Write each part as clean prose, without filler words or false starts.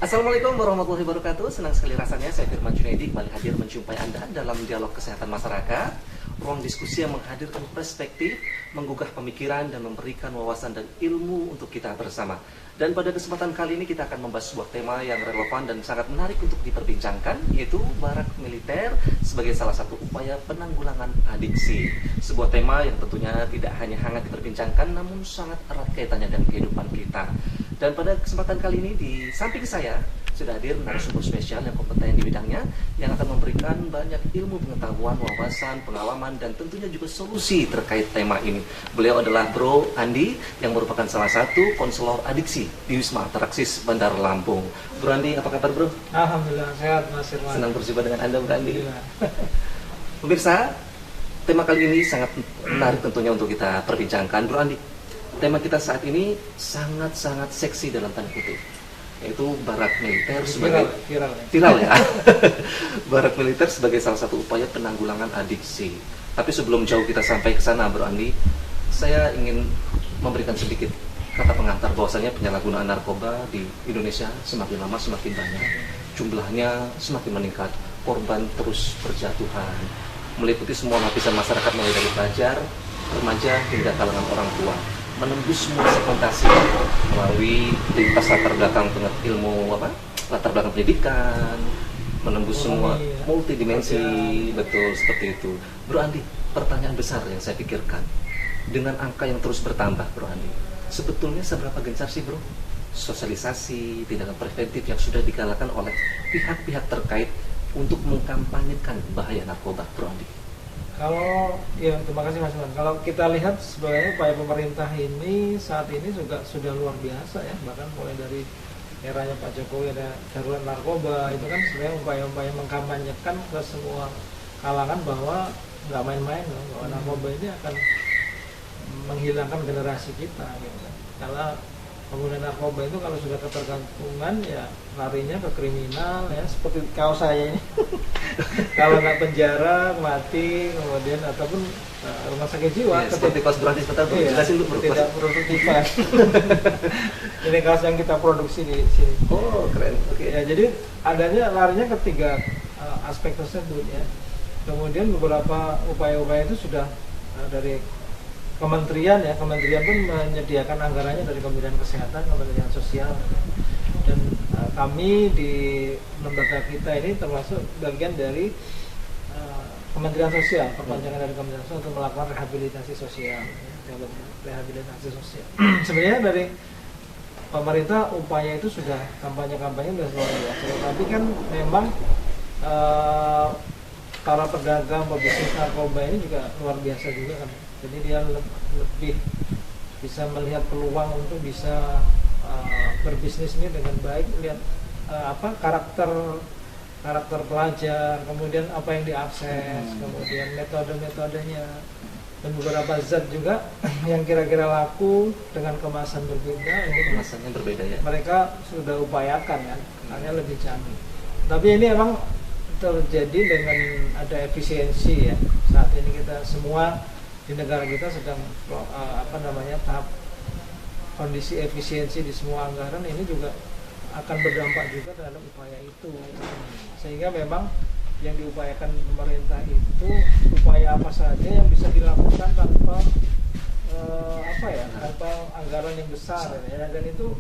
Assalamualaikum warahmatullahi wabarakatuh. Senang sekali rasanya saya Firman Junaidi kembali hadir menjumpai Anda dalam dialog kesehatan masyarakat, ruang diskusi yang menghadirkan perspektif, menggugah pemikiran dan memberikan wawasan dan ilmu untuk kita bersama. Dan pada kesempatan kali ini kita akan membahas sebuah tema yang relevan dan sangat menarik untuk diperbincangkan, yaitu barak militer sebagai salah satu upaya penanggulangan adiksi. Sebuah tema yang tentunya tidak hanya hangat diperbincangkan, namun sangat erat kaitannya dengan kehidupan kita. Dan pada kesempatan kali ini di samping saya sudah hadir narasumber spesial yang kompeten di bidangnya, yang akan memberikan banyak ilmu pengetahuan, wawasan, pengalaman, dan tentunya juga solusi terkait tema ini. Beliau adalah Bro Andi, yang merupakan salah satu konselor adiksi di Wisma Atraksis Bandar Lampung. Bro Andi, apa kabar Bro? Alhamdulillah, sehat Mas Firman. Senang berjumpa dengan Anda Bro Andi. Pemirsa, tema kali ini sangat menarik tentunya untuk kita perbincangkan. Bro Andi, tema kita saat ini sangat-sangat seksi dalam tanda kutip, yaitu barak militer sebagai viral ya. Barak militer sebagai salah satu upaya penanggulangan adiksi. Tapi sebelum jauh kita sampai ke sana, Bro Andi, saya ingin memberikan sedikit kata pengantar bahwasanya penyalahgunaan narkoba di Indonesia semakin lama semakin banyak, jumlahnya semakin meningkat, korban terus berjatuhan, meliputi semua lapisan masyarakat mulai dari pelajar, remaja hingga kalangan orang tua, menembus semua segmentasi melalui lintas latar belakang ilmu latar belakang pendidikan, menembus semua multidimensi, betul seperti itu. Bro Andi, pertanyaan besar yang saya pikirkan, dengan angka yang terus bertambah, Bro Andi, sebetulnya seberapa gencar sih Bro sosialisasi, tindakan preventif yang sudah digalakan oleh pihak-pihak terkait untuk mengkampanyekan bahaya narkoba, Bro Andi? Kalau ya, terima kasih Mas Firman. Kalau kita lihat sebenarnya upaya pemerintah ini saat ini juga sudah luar biasa ya, bahkan mulai dari eranya Pak Jokowi ada darurat narkoba, itu kan sebenarnya upaya-upaya mengkampanyekan ke semua kalangan bahwa nggak main-main loh, bahwa narkoba ini akan menghilangkan generasi kita gitu kan. Karena pengguna narkoba itu kalau sudah ketergantungan ya larinya ke kriminal ya, seperti kaos saya ini. Kalau nggak penjara, mati, kemudian ataupun rumah sakit jiwa. Ya, seperti kaos gratis, betul. Iya, jelasin dulu Bro. Tidak produktifan. Ini kaos yang kita produksi di sini. Oh, keren. Oke. Ya, jadi adanya larinya ketiga aspek tersebut ya. Kemudian beberapa upaya-upaya itu sudah dari kementerian ya, kementerian pun menyediakan anggarannya dari Kementerian Kesehatan, Kementerian Sosial, dan kami di lembaga kita ini termasuk bagian dari Kementerian Sosial, perpanjangan dari Kementerian Sosial untuk melakukan rehabilitasi sosial, rehabilitasi sosial. Sebenarnya dari pemerintah upaya itu sudah kampanye-kampanye sudah luar biasa, tapi kan memang para pedagang pebisnis narkoba ini juga luar biasa juga kan. Jadi dia lebih bisa melihat peluang untuk bisa berbisnis ini dengan baik, lihat karakter pelajar, kemudian apa yang diakses, kemudian metode-metodenya, dan beberapa zat juga yang kira-kira laku dengan kemasan berbeda. Ini Kemasannya berbeda ya. Mereka sudah upayakan kan, hanya lebih canggih. Tapi ini emang terjadi dengan ada efisiensi ya. Saat ini kita semua di negara kita sedang tahap kondisi efisiensi di semua anggaran ini juga akan berdampak juga terhadap upaya itu, sehingga memang yang diupayakan pemerintah itu upaya apa saja yang bisa dilakukan tanpa tanpa anggaran yang besar ya, dan itu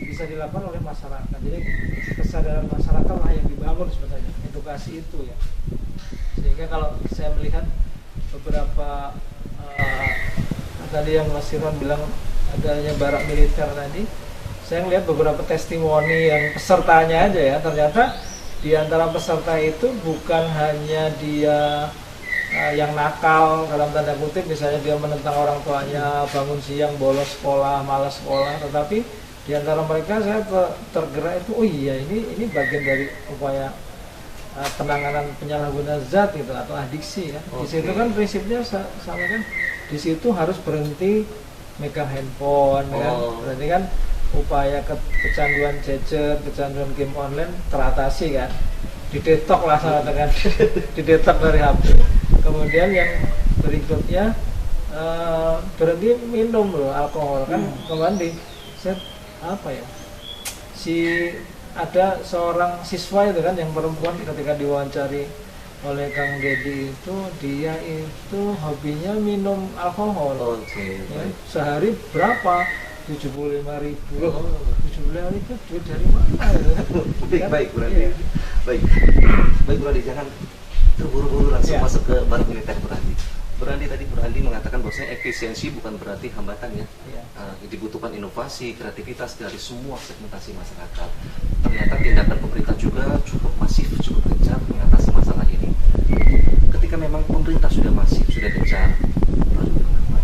bisa dilakukan oleh masyarakat. Jadi kesadaran masyarakat lah yang dibangun sebenarnya, edukasi itu ya. Sehingga kalau saya melihat beberapa tadi yang Mas Firman bilang adanya barak militer tadi, saya melihat beberapa testimoni yang pesertanya aja ya, ternyata di antara peserta itu bukan hanya dia yang nakal dalam tanda kutip, misalnya dia menentang orang tuanya, bangun siang, bolos sekolah, malas sekolah, tetapi di antara mereka saya tergerak itu, oh iya ini bagian dari upaya penanganan penyalahgunaan zat gitu atau adiksi ya. Di situ kan prinsipnya sama kan, di situ harus berhenti megang handphone kan. Berarti kan upaya kecanduan gadget, kecanduan game online teratasi kan, didetok lah sama dengan didetok dari HP. Kemudian yang berikutnya berhenti minum loh alkohol kan. Kemarin di set si ada seorang siswa itu kan yang perempuan ketika diwawancari oleh Kang Deddy itu, dia itu hobinya minum alkohol. Oke. Ya, sehari berapa? 75.000. 75.000 duit dari mana? Baik, Bu Randi. Iya. Baik, Bu Randi, jangan terburu-buru langsung Ya. masuk ke barat militer, Bu Randi. Bu Randi tadi Bu Randi mengatakan bahwasanya efisiensi bukan berarti hambatan ya. Iya. Dibutuhkan inovasi, kreativitas dari semua segmentasi masyarakat. Ternyata tindakan pemerintah juga cukup masif, cukup gencar mengatasi masalah ini. Ketika memang pemerintah sudah masif, sudah gencar, lalu kenapa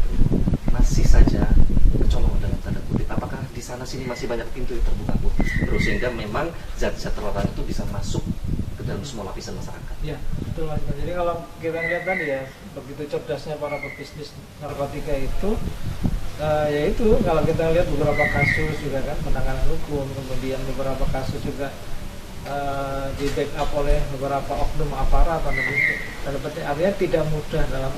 masih saja kecolongan dalam tanda kutip? Apakah di sana sini masih banyak pintu yang terbuka, Bu? Terus sehingga memang zat-zat terlarang itu bisa masuk ke dalam semua lapisan masyarakat. Ya, betul Mas. Jadi kalau kita lihat tadi ya, begitu cerdasnya para pebisnis narkotika itu, yaitu kalau kita lihat beberapa kasus juga kan penanganan hukum, kemudian beberapa kasus juga di backup oleh beberapa oknum aparat tanda petik, artinya tidak mudah dalam.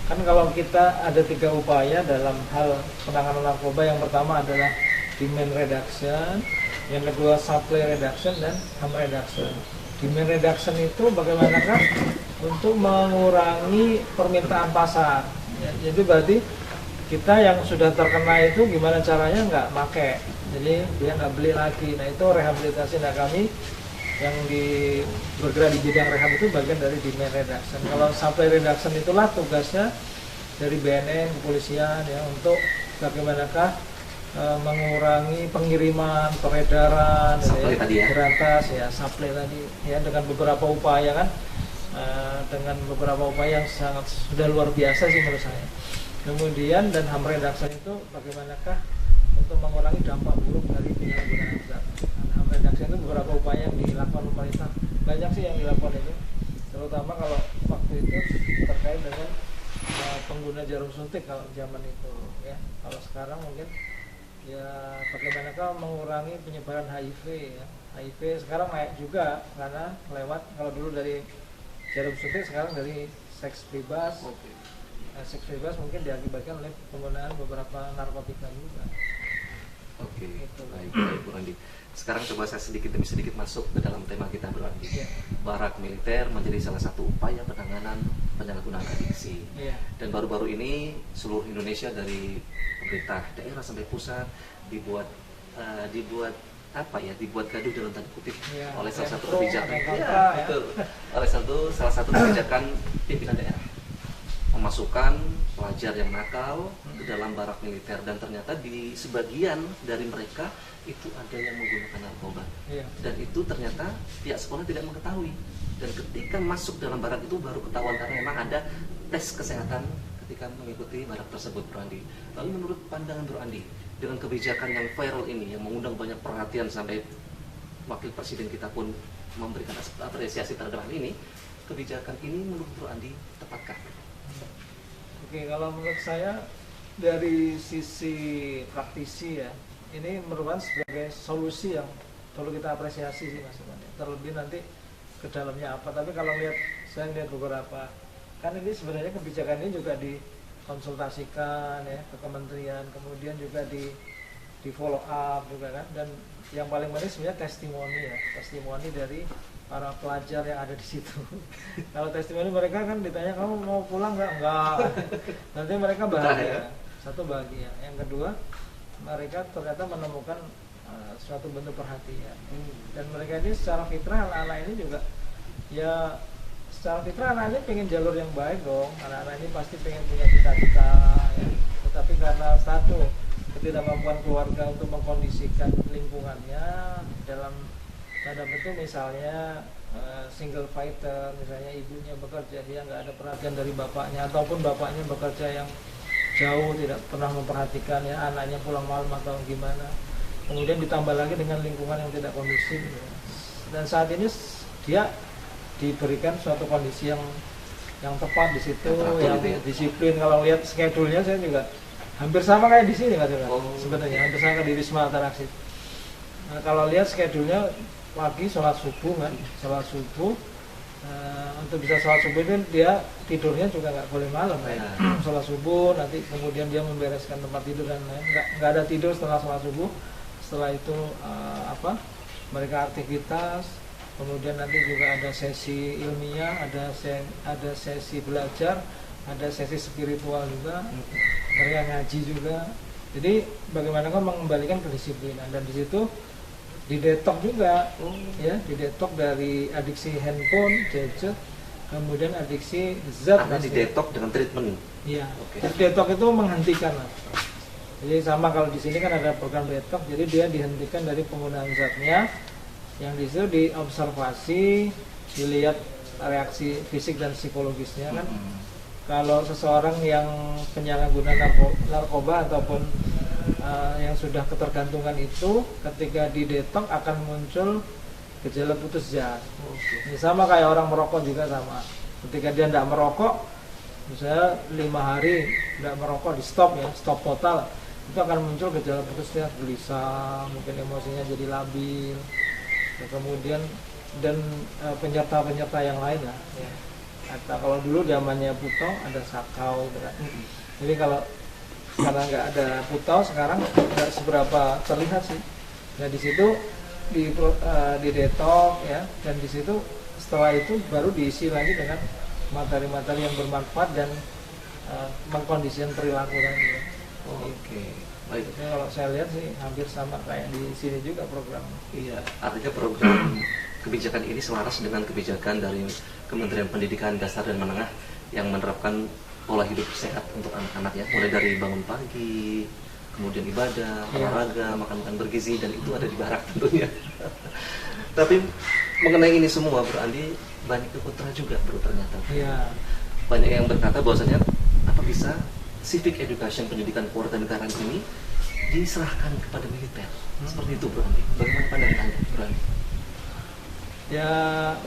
Kan kalau kita ada 3 upaya dalam hal penanganan narkoba, yang pertama adalah demand reduction, yang kedua supply reduction, dan harm reduction. Demand reduction itu bagaimanakah untuk mengurangi permintaan pasar. Ya, jadi berarti kita yang sudah terkena itu gimana caranya nggak make, jadi dia nggak beli lagi. Nah itu rehabilitasi. Nah kami yang bergerak di bidang rehab itu bagian dari demand reduction. Kalau supply reduction itulah tugasnya dari BNN, kepolisian ya, untuk bagaimanakah mengurangi pengiriman, peredaran, Supply tadi ya. berantas ya, supply tadi ya, dengan beberapa upaya kan, dengan beberapa upaya yang sangat sudah luar biasa sih menurut saya. Kemudian dan harm reduction itu bagaimanakah untuk mengurangi dampak buruk dari penyalahgunaan zat. Harm reduction itu beberapa upaya yang dilakukan pemerintah, banyak sih yang dilakukan itu, terutama kalau waktu itu terkait dengan pengguna jarum suntik kalau zaman itu ya. Kalau sekarang mungkin ya bagaimanakah mengurangi penyebaran HIV ya. HIV sekarang naik juga karena lewat, kalau dulu dari jarum suntik, sekarang dari seks bebas. Seks bebas mungkin diakibatkan oleh penggunaan beberapa narkotika juga. Oke, Gitu. baik Bu Randi. Sekarang coba saya sedikit demi sedikit masuk ke dalam tema kita, Bu Randi. Iya. Barak militer menjadi salah satu upaya penanganan penyalahgunaan adiksi. Iya. Dan baru-baru ini seluruh Indonesia dari pemerintah daerah sampai pusat dibuat dibuat gaduh dalam tanda kutip Iya, oleh salah satu pro, kebijakan. ada kontra, Iya, ya. betul. Oleh salah satu kebijakan pimpinan daerah memasukkan pelajar yang nakal ke dalam barak militer, dan ternyata di sebagian dari mereka itu ada yang menggunakan narkoba. Iya. Dan itu ternyata pihak sekolah tidak mengetahui, dan ketika masuk dalam barak itu baru ketahuan karena memang ada tes kesehatan ketika mengikuti barak tersebut, Bro Andi. Lalu menurut pandangan Bro Andi, dengan kebijakan yang viral ini yang mengundang banyak perhatian sampai wakil presiden kita pun memberikan apresiasi terhadap hal ini, kebijakan ini menurut Bro Andi tepatkah? Oke, kalau menurut saya dari sisi praktisi ya, ini merupakan sebagai solusi yang perlu kita apresiasi sih Mas Iman. Terlebih nanti ke dalamnya apa. Tapi kalau saya lihat beberapa, kan ini sebenarnya kebijakan ini juga dikonsultasikan ya ke kementerian, kemudian juga di follow up juga kan. Dan yang paling penting sebenarnya testimoni dari para pelajar yang ada di situ. Kalau testimoni mereka kan ditanya, kamu mau pulang nggak? Enggak. Nanti mereka bahagia. Satu bahagia. Yang kedua, mereka ternyata menemukan suatu bentuk perhatian. Dan mereka ini secara fitrah, anak-anak ini juga ya secara fitrah anak-anak ini pengen jalur yang baik dong. Anak-anak ini pasti pengen punya cita-cita ya. Tetapi karena satu ketidakmampuan keluarga untuk mengkondisikan lingkungannya dalam tanda petik, misalnya single fighter, misalnya ibunya bekerja, dia nggak ada perhatian dari bapaknya, ataupun bapaknya bekerja yang jauh, tidak pernah memperhatikan ya anaknya pulang malam atau gimana. Kemudian ditambah lagi dengan lingkungan yang tidak kondusif ya. Dan saat ini dia diberikan suatu kondisi yang tepat di situ, yang gitu ya? disiplin. Kalau lihat schedule-nya saya juga hampir sama kayak di sini Mas. Sebenarnya hampir sama kayak di Wisma Ataraksi. Nah, kalau lihat schedule-nya, pagi sholat subuh kan, untuk bisa sholat subuh itu dia tidurnya juga nggak boleh malam kan. Sholat subuh, nanti kemudian dia membereskan tempat tidur dan lain, nggak ada tidur setelah sholat subuh. Setelah itu mereka aktivitas, kemudian nanti juga ada sesi ilmiah, ada sesi belajar, ada sesi spiritual juga, mereka ngaji juga. Jadi bagaimana kan mengembalikan kedisiplinan, dan di situ didetok juga, ya, didetok dari adiksi handphone, gadget, kemudian adiksi zat. Karena didetok dengan treatment. Iya. Oke. Jadi detok itu menghentikan, Mas. Jadi sama kalau di sini kan ada program detok, jadi dia dihentikan dari penggunaan zatnya, yang di situ diobservasi, dilihat reaksi fisik dan psikologisnya kan. Kalau seseorang yang penyalahguna narkoba ataupun yang sudah ketergantungan itu, ketika didetok akan muncul gejala putus zat. Ini sama kayak orang merokok juga sama. Ketika dia tidak merokok, misalnya 5 hari tidak merokok, di stop ya, stop total, itu akan muncul gejala putus zat, gelisah, mungkin emosinya jadi labil, ya, kemudian dan penyerta-penyerta yang lain lah. Ya. Atau kalau dulu zamannya putau ada sakau, gitu kan. Jadi kalau sekarang nggak ada putau, sekarang nggak seberapa terlihat sih. Nah di situ di detok ya, dan di situ setelah itu baru diisi lagi dengan materi-materi yang bermanfaat dan mengkondisikan perilaku tadi. Ya. Oke, baik. Jadi kalau saya lihat sih hampir sama kayak di sini juga program. Iya, artinya program kebijakan ini selaras dengan kebijakan dari Kementerian Pendidikan Dasar dan Menengah yang menerapkan pola hidup sehat untuk anak-anak ya, mulai dari bangun pagi, kemudian ibadah, olahraga, makan bergizi, dan itu ada di barak tentunya. Tapi mengenai ini semua, Bro Andi, banyak kontra juga, Bro, ternyata. Iya. Banyak yang berkata bahwasanya apa bisa civic education, pendidikan kewarganegaraan ini diserahkan kepada militer. Seperti itu, Bro Andi. Bagaimana pandangan Anda, Bro Andi? Ya,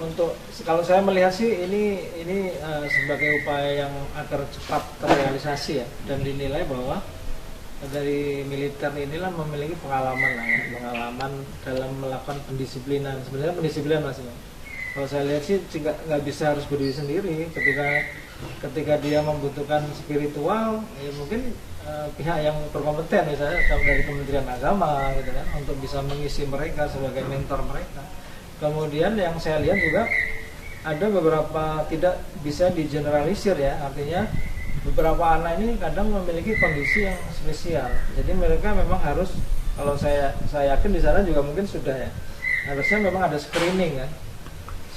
untuk kalau saya melihat sih ini sebagai upaya yang agar cepat terrealisasi ya, dan dinilai bahwa dari militer inilah memiliki pengalaman lah ya, pengalaman dalam melakukan pendisiplinan. Sebenarnya pendisiplinan Mas. Kalau saya lihat sih nggak bisa harus berdiri sendiri. Ketika dia membutuhkan spiritual, ya mungkin pihak yang berkompeten, misalnya dari Kementerian Agama gitu kan, untuk bisa mengisi mereka sebagai mentor mereka. Kemudian yang saya lihat juga ada beberapa, tidak bisa digeneralisir ya, artinya beberapa anak ini kadang memiliki kondisi yang spesial. Jadi mereka memang harus, kalau saya yakin di sana juga mungkin sudah ya, harusnya memang ada screening kan.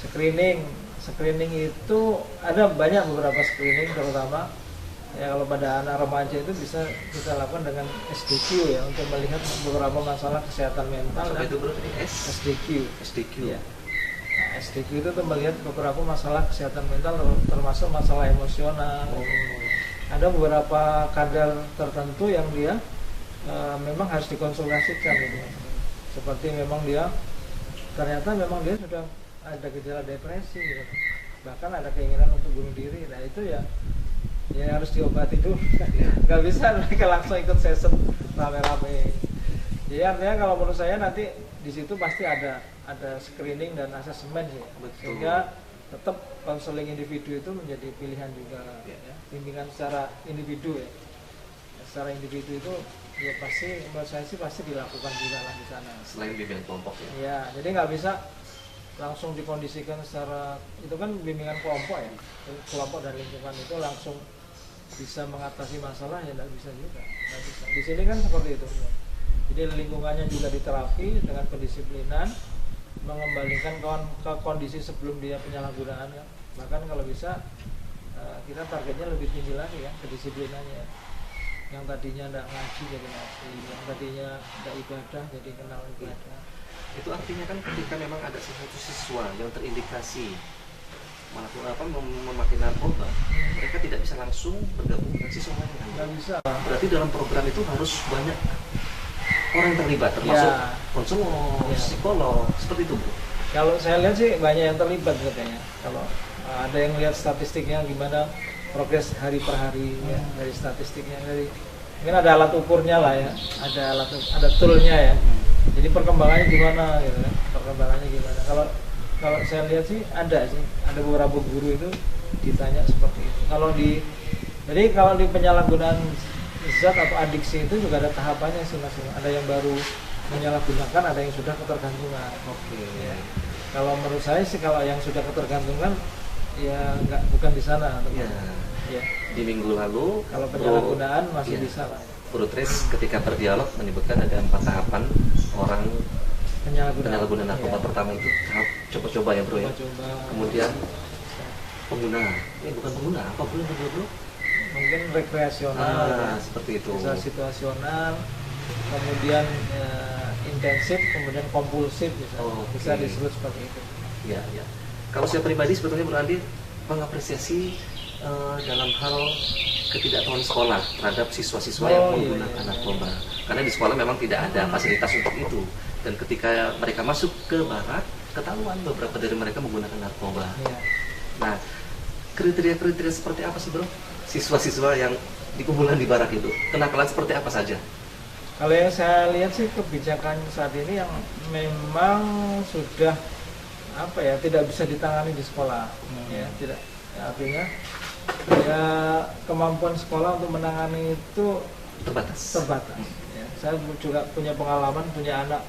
Screening itu ada banyak, beberapa screening, terutama ya kalau pada anak remaja itu bisa kita lakukan dengan SDQ ya, untuk melihat beberapa masalah kesehatan mental. Apa dan itu, Bro? SDQ. Ya. Nah, SDQ itu tuh melihat beberapa masalah kesehatan mental, termasuk masalah emosional. Ada beberapa kadar tertentu yang dia memang harus dikonsultasikan gitu. Seperti memang dia ternyata memang dia sudah ada gejala depresi gitu. Bahkan ada keinginan untuk bunuh diri. Nah itu ya harus diobati dulu. Nggak bisa mereka langsung ikut session rame-rame. Jadi artinya kalau menurut saya nanti di situ pasti ada screening dan asesmen sih. Sehingga tetap konseling individu itu menjadi pilihan juga ya. Bimbingan secara individu ya. Secara individu itu ya pasti, menurut saya sih pasti dilakukan juga lah di sana. Selain bimbingan kelompok ya. Ya, jadi nggak bisa langsung dikondisikan secara, itu kan bimbingan kelompok ya, kelompok dan lingkungan itu langsung bisa mengatasi masalah ya, nggak bisa juga, nggak bisa. Di sini kan seperti itu. Jadi lingkungannya juga diterapi dengan pendisiplinan, mengembalikan ke kondisi sebelum dia penyalahgunaan ya. Bahkan kalau bisa kita targetnya lebih tinggi lagi ya, kedisiplinannya. Yang tadinya tidak ngaji jadi ngaji, yang tadinya tidak ibadah jadi kenal ibadah. Itu artinya kan ketika memang ada sesuatu siswa yang terindikasi memakai narkoba, mereka tidak bisa langsung bergabung dengan siswa lain. Nggak bisa. Berarti dalam program itu harus banyak orang yang terlibat, termasuk konselor, psikolog, seperti itu, Bu. Kalau saya lihat sih banyak yang terlibat katanya. Kalau ada yang lihat statistiknya gimana progres hari per hari ya, dari statistiknya, mungkin ada alat ukurnya lah ya, ada toolnya ya. Jadi perkembangannya gimana gitu kan? Kalau saya lihat sih ada beberapa guru itu ditanya seperti itu. Jadi kalau di penyalahgunaan zat atau adiksi itu juga ada tahapannya sih Mas. Ada yang baru menyalahgunakan, ada yang sudah ketergantungan. Oke. Ya. Kalau menurut saya sih kalau yang sudah ketergantungan ya bukan di sana. Ya. Ya. Di minggu lalu Kalau penyalahgunaan masih ya, bisa lah. Bro Tris ketika berdialog menyebutkan ada 4 tahapan orang penyalahgunaan narkoba. Ya. Pertama itu tahap coba-coba ya bro ya. Coba-coba. Kemudian pengguna, bukan pengguna, apa bro yang kedua bro? Mungkin rekreasional, ya. Seperti itu. Bisa situasional, kemudian intensif, kemudian kompulsif bisa Oke. disebut seperti itu. Ya, ya. Kalau saya pribadi sebetulnya Bro Andi mengapresiasi dalam hal ketidaktahuan sekolah terhadap siswa-siswa yang menggunakan narkoba. Karena di sekolah memang tidak ada fasilitas untuk itu. Dan ketika mereka masuk ke barak, ketahuan beberapa dari mereka menggunakan narkoba. Ya. Nah, kriteria-kriteria seperti apa sih bro? Siswa-siswa yang dikumpulkan di barak itu, kenakalan seperti apa saja? Kalau yang saya lihat sih kebijakan saat ini yang memang sudah tidak bisa ditangani di sekolah, ya tidak, artinya ya kemampuan sekolah untuk menangani itu terbatas. Ya. Saya juga punya pengalaman, punya anak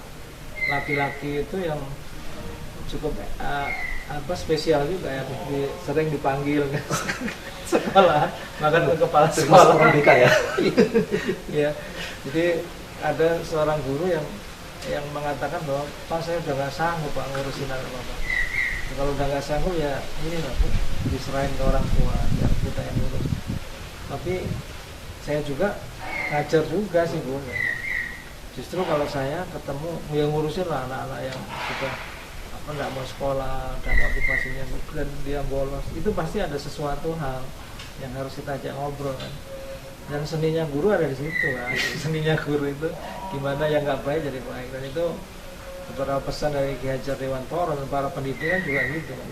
laki-laki itu yang cukup spesial juga ya, sering dipanggil ke sekolah, bahkan ke kepala sekolah. Orang BK ya. Ya, jadi ada seorang guru yang mengatakan bahwa Pak saya udah nggak sanggup Pak ngurusin anak Bapak. Kalau udah nggak sanggup ya ini lah diserahin ke orang tua, ya kita yang ngurus. Tapi saya juga ngajar juga sih Bu. Justru kalau saya ketemu yang ngurusin lah anak-anak yang sudah nggak mau sekolah dan motivasinya dan dia bolos, itu pasti ada sesuatu hal yang harus kita ajak ngobrol kan. Dan seninya guru ada di situ kan. Seninya guru itu gimana yang nggak baik jadi baik, dan itu beberapa pesan dari Ki Hajar Dewantoro dan para pendidik kan juga gitu kan.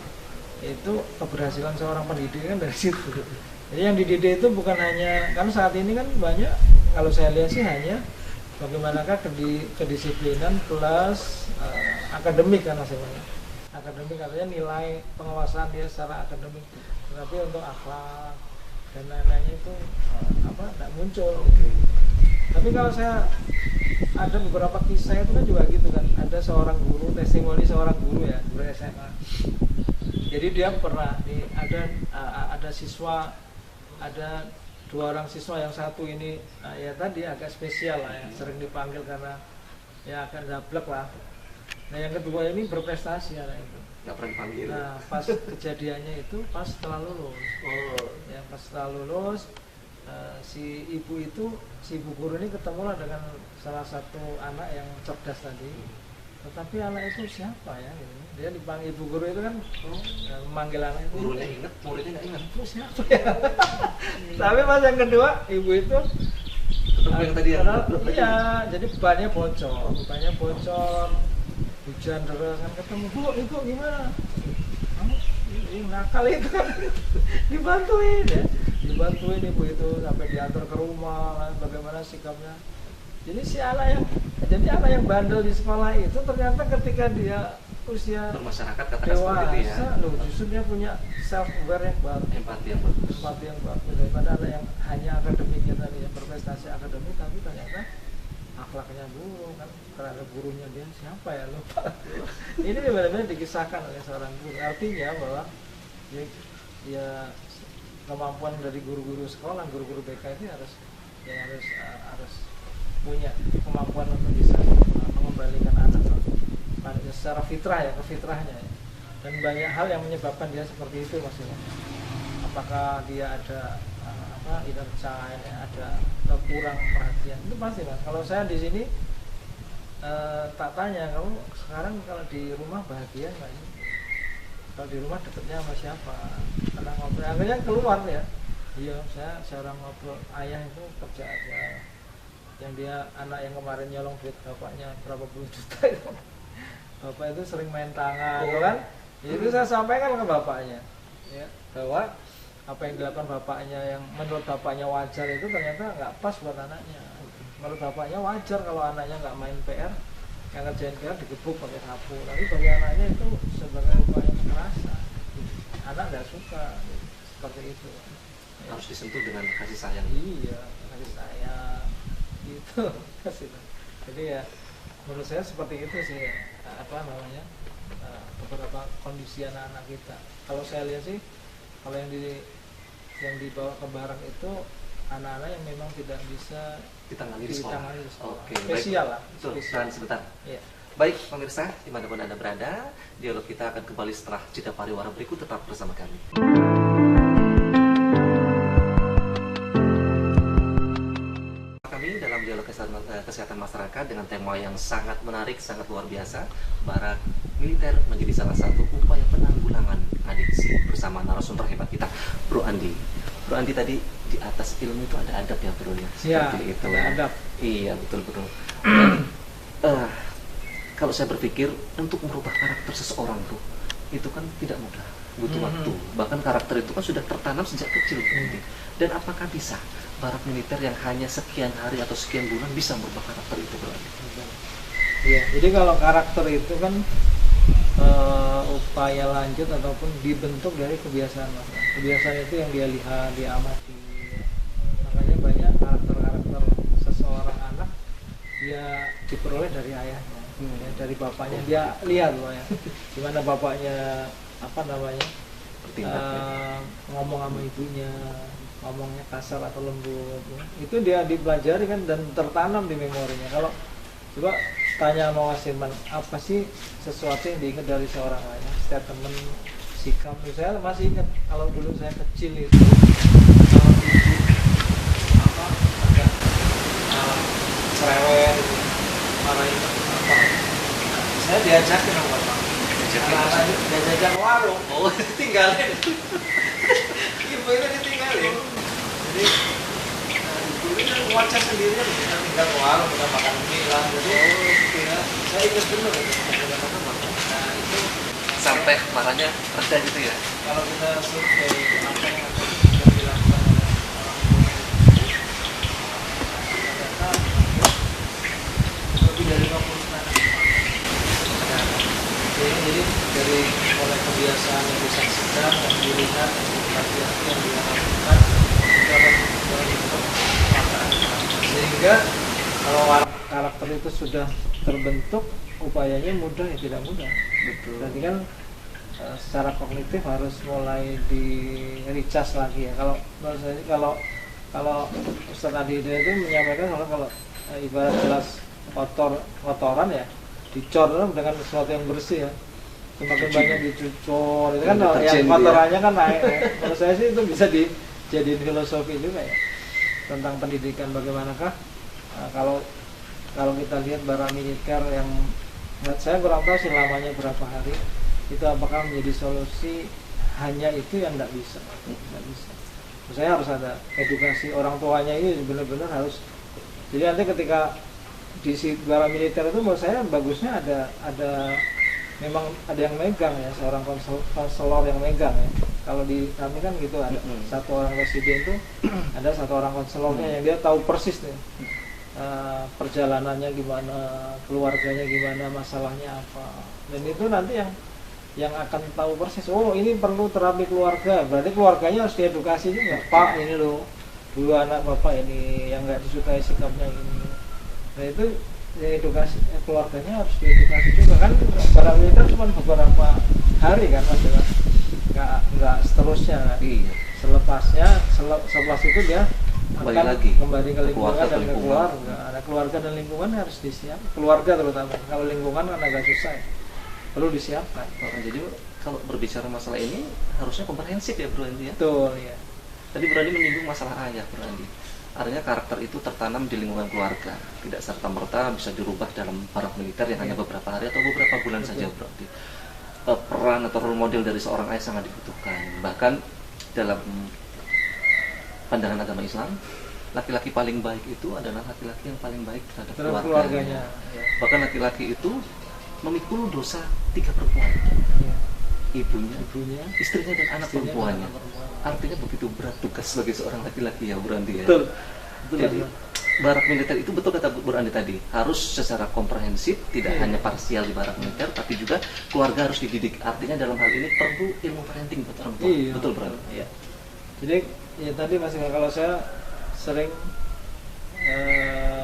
Itu keberhasilan seorang pendidik kan dari situ. Jadi yang dididik itu bukan hanya, kan saat ini kan banyak, kalau saya lihat sih hanya bagaimanakah kedisiplinan plus akademik kan hasilnya. Akademik artinya nilai penguasaan dia secara akademik, tapi untuk akhlak dan lain-lainnya itu tidak muncul. Tapi kalau saya ada beberapa kisah itu kan juga gitu kan, ada seorang guru, testimoni seorang guru ya, guru SMA. Jadi dia pernah ada siswa, ada 2 orang siswa, yang satu ini ya tadi agak spesial lah ya, sering dipanggil karena ya agak gablek lah. Nah yang kedua ini berprestasi anak itu. Nggak pernah dipanggil. Nah pas kejadiannya itu pas setelah lulus. Ya pas setelah lulus si ibu guru ini ketemulah dengan salah satu anak yang cerdas tadi. Tetapi anak itu siapa ya? Dia dipanggil ibu guru itu kan memanggil anak itu. Gurunya ingat, muridnya nggak ingat. Itu siapa ya? Tapi pas yang kedua ibu itu yang tadi iya, jadi bannya bocor, hujan deras kan, ketemu Bu, ibu gimana? Kamu nakal itu kan, dibantuin ibu itu sampai diantar ke rumah, bagaimana sikapnya. Jadi anak yang bandel di sekolah itu ternyata ketika dia usia bermasyarakat katakan seperti itu ya. Justru dia punya self aware yang baru, empati yang bagus daripada anak yang hanya akademiknya tadi, yang berprestasi akademik tapi ternyata akhlaknya buruk kan, terhadap gurunya dia siapa ya lupa. Ini benar-benar dikisahkan oleh seorang guru, artinya bahwa ya kemampuan dari guru-guru sekolah, guru-guru BK itu harus punya kemampuan untuk bisa mengembalikan anak secara fitrah ya, ke fitrahnya ya. Dan banyak hal yang menyebabkan dia seperti itu maksudnya. Apakah dia ada inner child, ada kurang perhatian, itu pasti Mas. Kalau saya di sini tak tanya, kamu sekarang kalau di rumah bahagia nggak sih? Kalau di rumah dekatnya sama siapa? Karena ngobrol, akhirnya keluar ya. Iya, saya seorang ngobrol, ayah itu kerja aja. Yang dia anak yang kemarin nyolong duit bapaknya berapa puluh juta itu. Bapak itu sering main tangan, kan? Itu saya sampaikan ke bapaknya, ya, bahwa apa yang dilakukan bapaknya yang menurut bapaknya wajar itu ternyata nggak pas buat anaknya. Menurut bapaknya wajar kalau anaknya nggak main PR, yang ngerjain PR digebuk pakai sapu. Tapi bagi anaknya itu sebagai upaya kekerasan. Anak nggak suka seperti itu. Ya. Harus disentuh dengan kasih sayang. Iya, kasih sayang. Gitu. Jadi ya menurut saya seperti itu sih, apa namanya, beberapa kondisi anak-anak kita. Kalau saya lihat sih, kalau yang dibawa ke Barak itu anak-anak yang memang tidak bisa Ditangani di sekolah. ditangani di sekolah. Oke, Spesial lah. Betul, Spesial. tahan sebentar. Iya. Baik, pemirsa, dimanapun Anda berada, dialog kita akan kembali setelah jeda pariwara berikut, tetap bersama kami. Kami dalam dialog kesehatan masyarakat dengan tema yang sangat menarik, sangat luar biasa. Barak militer menjadi salah satu upaya penanggulangan adiksi bersama narasumber hebat kita, Bro Andi. Bro Andi tadi di atas ilmu itu ada adab ya, Bro ya. Iya, Seperti itu. ada adab. Iya, betul Bro. Dan, kalau saya berpikir untuk merubah karakter seseorang, Bro, itu kan tidak mudah, butuh waktu. Bahkan karakter itu kan sudah tertanam sejak kecil, Bro Andi. Dan apakah bisa Barak militer yang hanya sekian hari atau sekian bulan bisa merubah karakter itu, Bro Andi? Iya, jadi kalau karakter itu kan upaya lanjut ataupun dibentuk dari kebiasaan Mas. Kebiasaan itu yang dia lihat, dia amati. Makanya banyak karakter-karakter seseorang anak dia diperoleh dari ayahnya, ya, dari bapaknya. Dia lihat loh ya, gimana bapaknya apa namanya ngomong sama ibunya, ngomongnya kasar atau lembut, ya. Itu dia dipelajari kan dan tertanam di memorinya. Kalau coba tanya sama Mas Firman, apa sih sesuatu yang diingat dari seorang ayah? Statement, sikap. Saya masih ingat kalau dulu saya kecil itu, kalau ibu apa agak cerewet, marahin apa, saya diajakin sama bapak. Anak-anak diajak warung, oh ditinggalin. Ibu ini ditinggalin. Jadi ibu ini kan wajah sendirian, kita tinggal ke warung, kita makan mie lah. Jadi ya, saya ingat benar itu. Nah itu Sampai marahnya reda gitu ya? kalau kita survei apa yang akan kita dilakukan oleh orang tua, ternyata lebih dari 50%. Jadi dari mulai kebiasaan yang disaksikan, yang dilihat, yang dilakukan, itu akan membentuk sehingga kalau karakter itu sudah terbentuk, upayanya mudah ya tidak mudah. Betul. Berarti kan secara kognitif harus mulai di recharge lagi ya. Kalau menurut saya kalau Ustaz Adi itu menyampaikan kalau ibarat gelas kotoran ya, dicor dengan sesuatu yang bersih ya. Semakin banyak dicucur itu kan yang kotorannya kan naik ya. Menurut saya sih itu bisa dijadiin filosofi juga ya, tentang pendidikan. Bagaimanakah kalau kita lihat bara militer yang saya kurang tahu sih lamanya berapa hari, itu apakah menjadi solusi? Hanya itu yang nggak bisa. Saya harus ada edukasi orang tuanya, ini benar-benar harus. Jadi nanti ketika di bara militer itu menurut saya bagusnya ada memang ada yang megang ya, seorang konselor yang megang ya. Kalau di kami kan gitu, ada satu orang residen tuh ada satu orang konselornya yang dia tahu persis nih perjalanannya gimana, keluarganya gimana, masalahnya apa. Dan itu nanti yang akan tahu persis, oh ini perlu terapi keluarga, berarti keluarganya harus diedukasi juga. Pak, ini loh dulu anak bapak ini yang nggak disukai sikapnya ini. Nah itu edukasi keluarganya harus diedukasi juga kan. Bara militer cuma beberapa hari kan Mas, nggak seterusnya kan. Iya. Setelah itu dia Kembali akan lagi kembali ke lingkungan dan ke lingkungan. keluarga. Ada keluarga dan lingkungan harus disiap. Keluarga terutama. Kalau lingkungan kan agak susah ya. Perlu disiapkan. Jadi kalau berbicara masalah ini harusnya komprehensif ya, Bro Andi ya. Betul ya. Tadi Bro Andi menyinggung masalah ayah, Bro Andi. Artinya karakter itu tertanam di lingkungan keluarga, tidak serta-merta bisa dirubah dalam barak militer yang hanya beberapa hari atau beberapa bulan saja, Bro Andi. Peran atau role model dari seorang ayah sangat dibutuhkan. Bahkan dalam pandangan agama Islam, laki-laki paling baik itu adalah laki-laki yang paling baik terhadap keluarganya. Ya. Bahkan laki-laki itu memikul dosa 3 perempuan. Ya. Ibunya, istrinya dan anak Istrinya perempuannya. dan anak perempuan. Artinya begitu berat tugas sebagai seorang laki-laki ya, Bro Andi ya. Betul. Jadi barak militer itu betul kata Bro Andi tadi, harus secara komprehensif, tidak hanya parsial di barak militer, tapi juga keluarga harus dididik. Artinya dalam hal ini perlu ilmu parenting buat orang tua. Iya, betul, Bro Andi. Iya. Jadi ya tadi Mas, kalau saya sering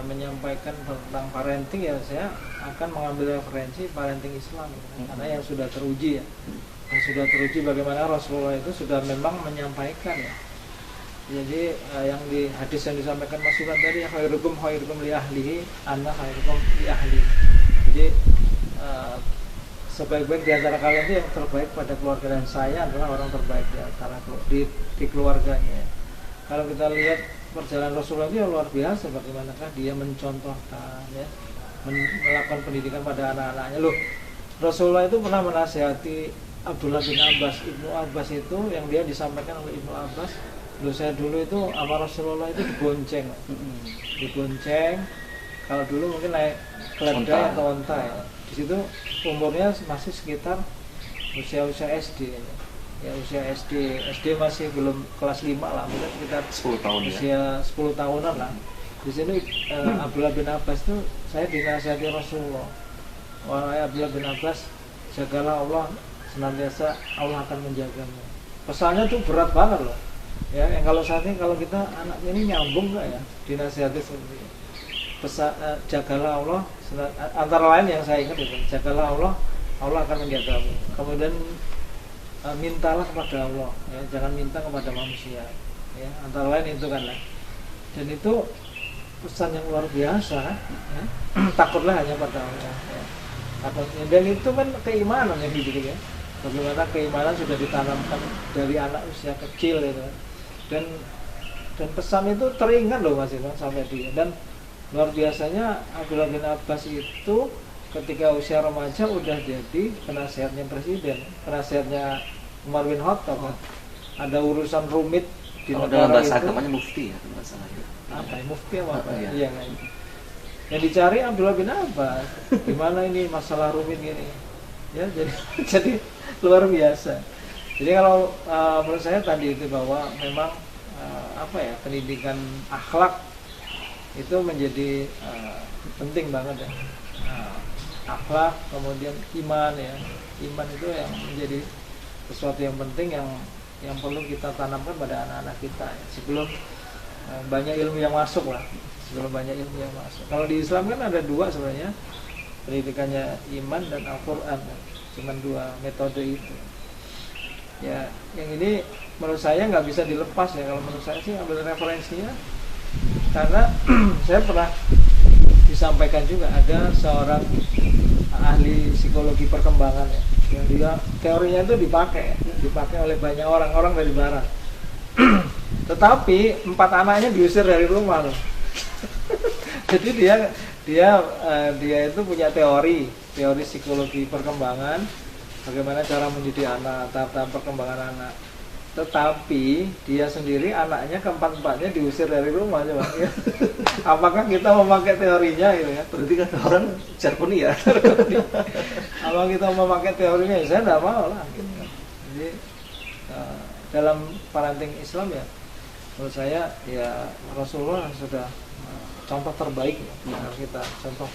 menyampaikan tentang parenting ya, saya akan mengambil referensi parenting Islam gitu kan. Karena yang sudah teruji ya, yang sudah teruji bagaimana Rasulullah itu sudah memang menyampaikan ya. Jadi yang di hadis yang disampaikan Mas Sukan tadi, khairukum li ahlihi, ana khairukum li ahli. Jadi sebaik-baik di antara kalian itu yang terbaik pada keluarga, dan saya adalah orang terbaik di antara di keluarganya. Kalau kita lihat perjalanan Rasulullah itu luar biasa, bagaimanakah dia mencontohkan ya, melakukan pendidikan pada anak-anaknya. Loh, Rasulullah itu pernah menasihati Abdullah bin Abbas, Ibnu Abbas itu yang dia disampaikan oleh Ibnu Abbas. Saya dulu itu sama Rasulullah itu dibonceng, kalau dulu mungkin naik keledai atau onta ya. Di situ umurnya masih sekitar usia SD ya, usia SD masih belum kelas 5 lah, mungkin sekitar 10 tahun usia ya. 10 tahunan lah. Di sini Abdullah bin Abbas itu saya dinasihati Rasulullah, wahai Abdullah bin Abbas, jagalah Allah, senantiasa Allah akan menjagamu. Pesannya tuh berat banget loh. Ya, yang kalau saat ini kalau kita anaknya ini nyambung nggak ya dinasihati seperti itu. Jagalah Allah, antara lain yang saya ingat itu, jagalah Allah, Allah akan menjagamu. Kemudian mintalah kepada Allah, ya, jangan minta kepada manusia. Ya, antara lain itu kan lah. Dan itu pesan yang luar biasa. Ya. Takutlah hanya pada Allah. Ya. Takutnya, dan itu kan keimanan yang gitu ya. Bagaimana keimanan sudah ditanamkan dari anak usia kecil itu. Dan pesan itu teringat loh Mas Iman sampai dia. Dan luar biasanya Abdullah bin Abbas itu ketika usia remaja udah jadi penasihatnya presiden, penasihatnya Umar bin Khattab kan. Ada urusan rumit di negara dalam bahasa itu. agamanya mufti ya, masalah itu. Apa ya, mufti apa? Iya. Iya kan. Yang dicari Abdullah bin Abbas. Gimana ini masalah rumit gini? Ya, jadi luar biasa. Jadi kalau menurut saya tadi itu bahwa memang pendidikan akhlak itu menjadi penting banget ya. Akhlak, kemudian iman ya. Iman itu yang menjadi sesuatu yang penting yang perlu kita tanamkan pada anak-anak kita ya. Sebelum banyak ilmu yang masuk lah. Kalau di Islam kan ada dua sebenarnya, pendidikannya iman dan Al-Quran. Cuman dua metode itu. Ya, yang ini menurut saya nggak bisa dilepas ya. Kalau menurut saya sih ambil referensinya, karena saya pernah disampaikan juga ada seorang ahli psikologi perkembangan ya, yang dia teorinya itu dipakai oleh banyak orang dari barat. Tetapi 4 anaknya diusir dari rumah loh. Jadi dia itu punya teori psikologi perkembangan, bagaimana cara mendidik anak, tahap-tahap perkembangan anak. Tetapi dia sendiri anaknya keempat-empatnya diusir dari rumah coba. Ya. Apakah kita memakai teorinya gitu ya? Berarti kan orang jargoni ya. Apakah kita memakai teorinya? Ya, saya tidak mau lah. Gitu. Jadi dalam parenting Islam ya, menurut saya ya Rasulullah sudah contoh terbaik ya. Harus kita contoh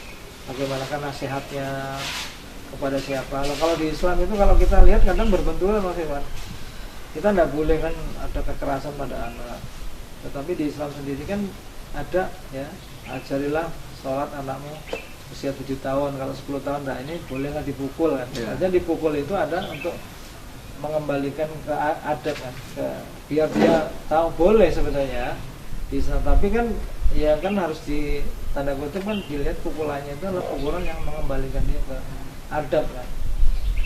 bagaimana kan nasihatnya kepada siapa. Kalau di Islam itu kalau kita lihat kadang berbenturan Mas Iwan. Kita tidak boleh kan ada kekerasan pada anak. Tetapi di Islam sendiri kan ada ya, ajarilah sholat anakmu usia 7 tahun, kalau 10 tahun nah ini boleh nggak dipukul kan. Artinya dipukul itu ada untuk mengembalikan ke adab kan, biar dia tahu boleh sebenarnya di Islam. Tapi kan ya kan harus di tanda kutip kan dilihat pukulannya itu adalah pukulan yang mengembalikan dia ke adab kan.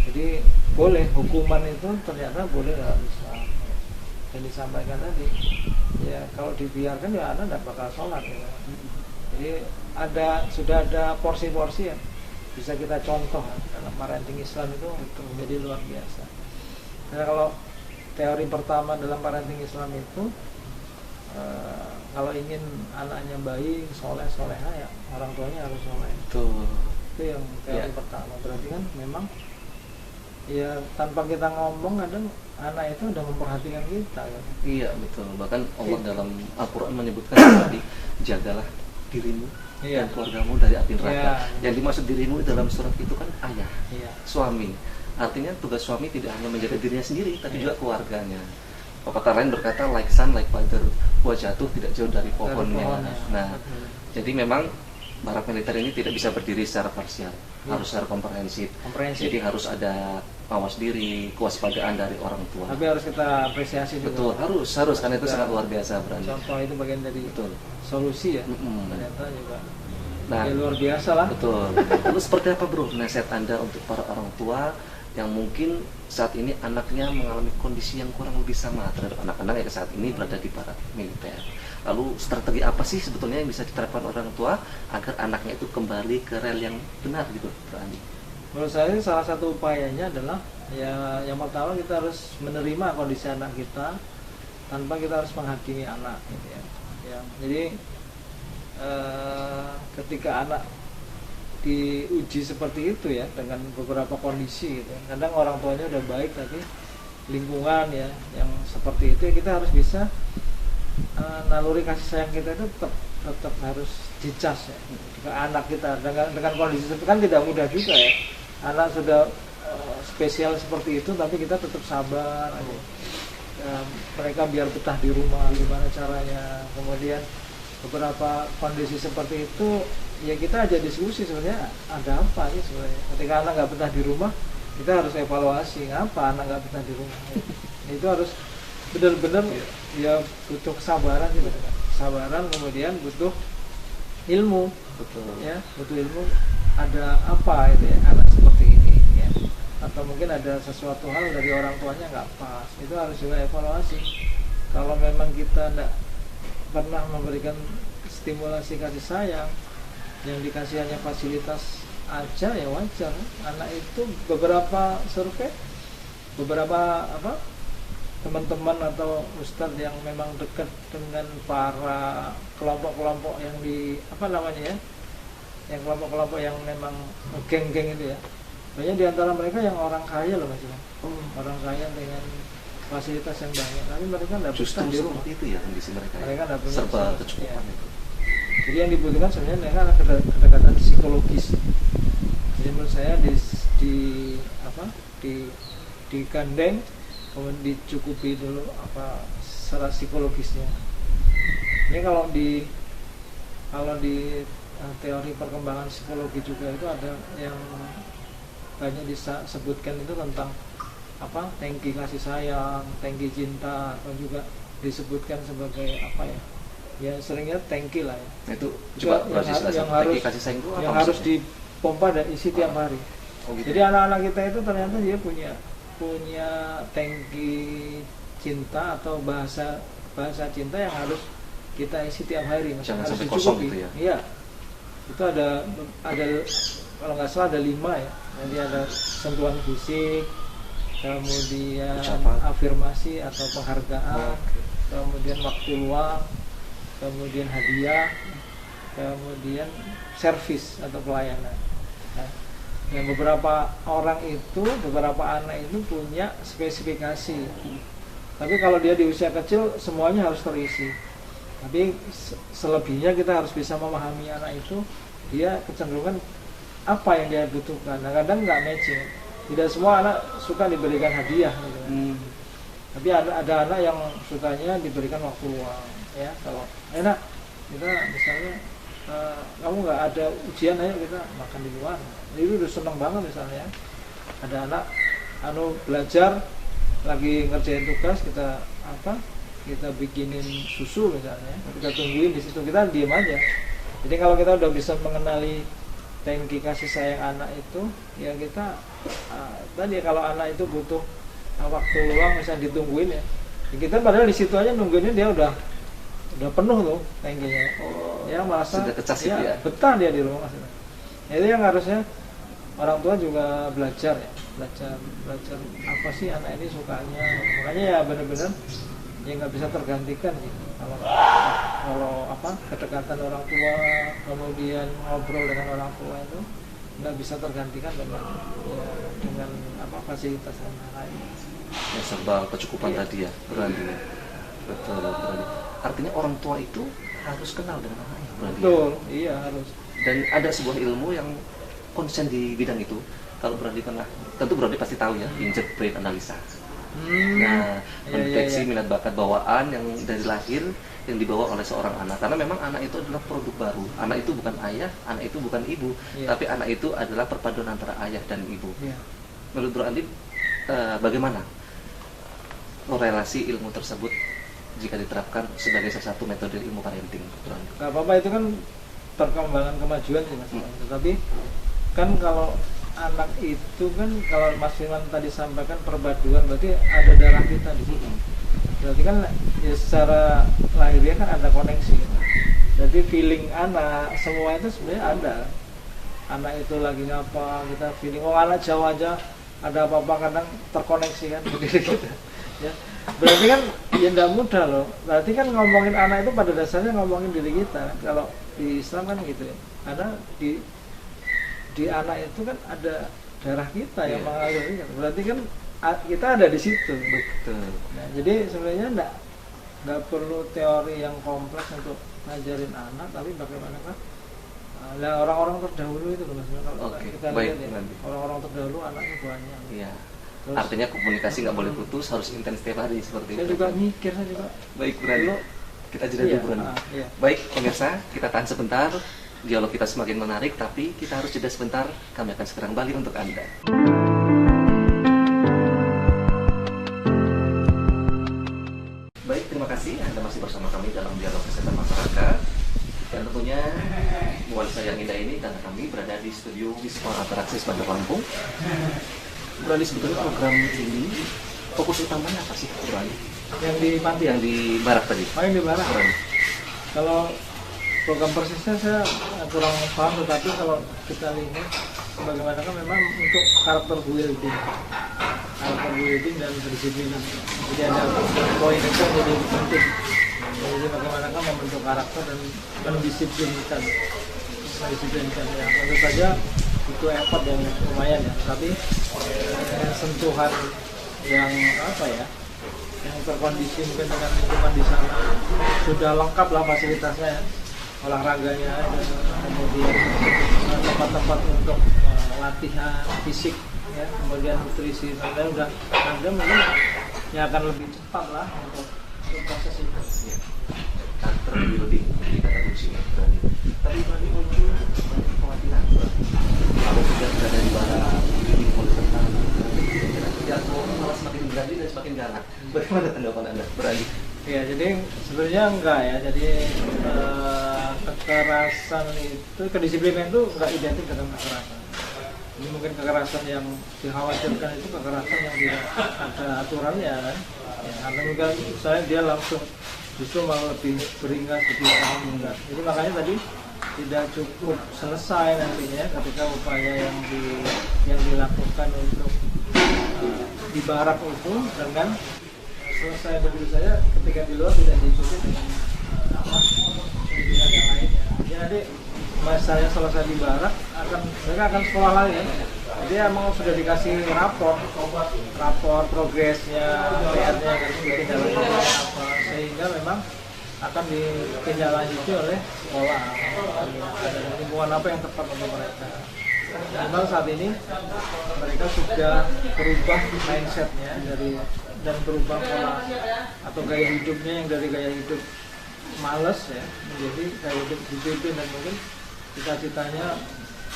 Jadi boleh, hukuman itu ternyata boleh dalam Islam. Dan disampaikan tadi, ya kalau dibiarkan ya anak tidak bakal sholat ya. Jadi sudah ada porsi-porsi yang bisa kita contoh dalam parenting Islam itu menjadi luar biasa. Karena kalau teori pertama dalam parenting Islam itu kalau ingin anaknya baik, soleh, soleha ya orang tuanya harus soleh. Itu yang teori pertama. Berarti kan memang ya tanpa kita ngomong kadang anak itu udah memperhatikan kita kan? Iya betul, bahkan Allah dalam Al-Quran menyebutkan tadi, jagalah dirimu dan keluargamu dari api neraka. Yang dimaksud dirimu dalam surat itu kan ayah, suami. Artinya tugas suami tidak hanya menjaga dirinya sendiri, tapi juga keluarganya. Pepatah lain berkata like son like father, buah jatuh tidak jauh dari pohonnya. Nah, jadi memang Barang militer ini tidak bisa berdiri secara parsial, harus secara komprehensif. Jadi harus ada awas diri, kewaspadaan dari orang tua. Tapi harus kita apresiasi juga. Betul, harus karena itu sangat luar biasa, berani. Contoh itu bagian dari solusi ya. Ternyata juga. Nah, ya luar biasa lah. Betul. Lalu seperti apa bro nasihat Anda untuk para orang tua yang mungkin saat ini anaknya mengalami kondisi yang kurang lebih sama terhadap anak-anak yang saat ini berada di para militer? Lalu strategi apa sih sebetulnya yang bisa diterapkan orang tua agar anaknya itu kembali ke rel yang benar gitu, Bro Andi? Menurut saya salah satu upayanya adalah ya yang pertama kita harus menerima kondisi anak kita tanpa kita harus menghakimi anak gitu ya. Jadi ketika anak diuji seperti itu ya dengan beberapa kondisi gitu. Kadang orang tuanya udah baik tapi lingkungan ya yang seperti itu ya kita harus bisa naluri kasih sayang kita itu tetap harus dicas ya ke anak kita dengan kondisi seperti kan tidak mudah juga ya. Anak sudah spesial seperti itu tapi kita tetap sabar aja. Mereka biar betah di rumah gimana caranya. Kemudian beberapa kondisi seperti itu ya kita aja diskusi sebenarnya ada apa sih sebenarnya. Ketika anak nggak betah di rumah kita harus evaluasi ngapa anak nggak betah di rumah. Itu harus benar-benar ya butuh kesabaran gitu kan. Kesabaran kemudian butuh ilmu. Betul. Ya, butuh ilmu ada apa itu ya anak seperti ini ya. Atau mungkin ada sesuatu hal dari orang tuanya nggak pas. Itu harus juga evaluasi. Kalau memang kita tidak pernah memberikan stimulasi kasih sayang yang dikasih hanya fasilitas aja ya wajar. Anak itu beberapa survei beberapa teman-teman atau ustadz yang memang dekat dengan para kelompok-kelompok yang yang kelompok-kelompok yang memang geng-geng itu ya banyak diantara mereka yang orang kaya loh Mas. Orang kaya dengan fasilitas yang banyak tapi mereka tidak betah di rumah itu ya kondisi mereka tidak punya serba kecukupan itu. Jadi yang dibutuhkan sebenarnya mereka ada kedekatan psikologis. Jadi menurut saya digandeng kemudian dicukupi dulu secara psikologisnya. Ini kalau di teori perkembangan psikologi juga itu ada yang banyak disebutkan itu tentang tangki kasih sayang, tangki cinta, atau juga disebutkan sebagai ya seringnya tangki lah ya. Itu coba yang harus dipompa dan isi tiap hari. Gitu. Jadi anak-anak kita itu ternyata dia punya tangki cinta atau bahasa cinta yang harus kita isi tiap hari. Jangan harus sampai kosong gitu ya. Iya. Itu ada kalau nggak salah ada 5 ya. Jadi ada sentuhan fisik, kemudian afirmasi atau penghargaan, kemudian waktu luang, kemudian hadiah, kemudian servis atau pelayanan. Nah, yang beberapa anak itu punya spesifikasi. Tapi kalau dia di usia kecil semuanya harus terisi. Tapi selebihnya kita harus bisa memahami anak itu dia kecenderungan apa yang dia butuhkan. Nah, kadang nggak matching. Tidak semua anak suka diberikan hadiah gitu. Tapi ada anak yang sukanya diberikan waktu luang ya. Kalau enak kita misalnya kamu nggak ada ujian ayo kita makan di luar. Itu udah seneng banget misalnya. Ada anak belajar lagi ngerjain tugas kita bikinin susu misalnya. Kita tungguin di situ kita diem aja. Jadi kalau kita udah bisa mengenali tangki kasih sayang anak itu ya kita tadi kalau anak itu butuh waktu luang misalnya ditungguin ya kita padahal di situ aja nungguinnya dia udah penuh tuh tangkinya ya merasa ya betah dia di rumah. Itu yang harusnya orang tua juga belajar apa sih anak ini sukanya. Makanya ya benar-benar ya nggak bisa tergantikan sih kalau kedekatan orang tua kemudian ngobrol dengan orang tua itu nggak bisa tergantikan dengan fasilitas yang lain. Ya serba kecukupan tadi ya berarti. Betul. Artinya orang tua itu harus kenal dengan anaknya berarti. Betul, iya harus. Dan ada sebuah ilmu yang konsen di bidang itu. Kalau berarti tentu berarti pasti tahu ya, inject brain analysis. Nah, mendeteksi minat bakat bawaan yang dari lahir yang dibawa oleh seorang anak, karena memang anak itu adalah produk baru. Anak itu bukan ayah, anak itu bukan ibu, tapi anak itu adalah perpaduan antara ayah dan ibu. Menurut Bro Andi, bagaimana korelasi ilmu tersebut jika diterapkan sebagai salah satu metode ilmu parenting? Gak apa-apa, itu kan perkembangan kemajuan sih Mas. Tetapi kan kalau anak itu kan, kalau Mas Firman tadi sampaikan perpaduan, berarti ada darah kita di situ. Berarti kan ya secara lahiriah kan ada koneksi. Jadi feeling anak semua itu sebenarnya ada. Anak itu lagi ngapa, kita feeling. Oh, anak jauh aja ada apa-apa kadang terkoneksi kan di diri kita. Ya. Berarti kan ya tidak mudah loh. Berarti kan ngomongin anak itu pada dasarnya ngomongin diri kita. Kalau di Islam kan gitu ya. Karena di anak itu kan ada darah kita yang mengalir. Berarti kan kita ada di situ. Betul. Nah, jadi sebenarnya nggak perlu teori yang kompleks untuk ngajarin anak, tapi bagaimana kan orang-orang terdahulu itu Mas. Kalau kita lihat ya, orang-orang terdahulu anaknya banyak. Iya. Terus, artinya komunikasi nggak boleh putus, harus intens setiap hari seperti saya itu. Juga mikir, saya juga. Baik, Bro. Kita jeda dulu, Bro. Baik, pemirsa, kita tahan sebentar. Dialog kita semakin menarik, tapi kita harus jeda sebentar. Kami akan segera kembali untuk Anda. Baik, terima kasih Anda masih bersama kami dalam dialog kesehatan masyarakat. Dan tentunya nuansa yang indah ini karena kami berada di studio Wisma Atraksis Bandar Lampung. Berani sebetulnya program ini fokus utamanya apa sih, Berani? Yang di Panti, yang di Barak tadi. Oh, yang di Barak. Kalau program persisnya saya kurang paham, tetapi kalau kita lihat bagaimana kan memang untuk karakter building dan kedisiplinan. Jadi ada poin itu yang jadi penting. Jadi bagaimana kan membentuk karakter dan mendisiplinkan ya. Tentu saja itu effort yang lumayan ya. Tapi sentuhan yang apa ya? Yang terkondisi mungkin dengan lingkungan di sana sudah lengkap lah fasilitasnya ya. Olahraganya, kemudian tempat-tempat untuk latihan fisik ya, kemudian nutrisi, dan udah ada mungkin yang akan lebih cepat lah untuk proses itu. Ya. Karakter building jadi kata kuncinya. Tapi Berani muncul banyak kekhawatiran. Kalau sudah berada di Barat, di mulai tentang jadwal malah semakin berani dan semakin galak. Bagaimana tanggapan Anda, Berani? Ya, jadi sebenarnya enggak ya. Jadi kekerasan itu, kedisiplinan itu enggak identik dengan kekerasan. Ini mungkin kekerasan yang dikhawatirkan itu kekerasan yang tidak ada aturannya kan. Ya, karena mungkin misalnya dia langsung justru malah lebih beringas, lebih paham enggak. Jadi makanya tadi tidak cukup selesai nantinya ketika upaya yang dilakukan untuk di Barak itu dengan selesai begitu saja, ketika di luar tidak diikuti dengan pendidikan yang lainnya. Jadi misalnya selesai di Barak mereka akan sekolah lagi ya. Jadi emang sudah dikasih rapor progresnya, PR-nya dan ditindaklanjuti apa, sehingga memang akan ditindaklanjuti oleh sekolah. Ada lingkungan apa yang tepat untuk mereka. Memang saat ini mereka sudah berubah mindsetnya dan berubah pola atau gaya hidupnya yang dari gaya hidup males ya menjadi gaya hidup disiplin, dan mungkin cita-citanya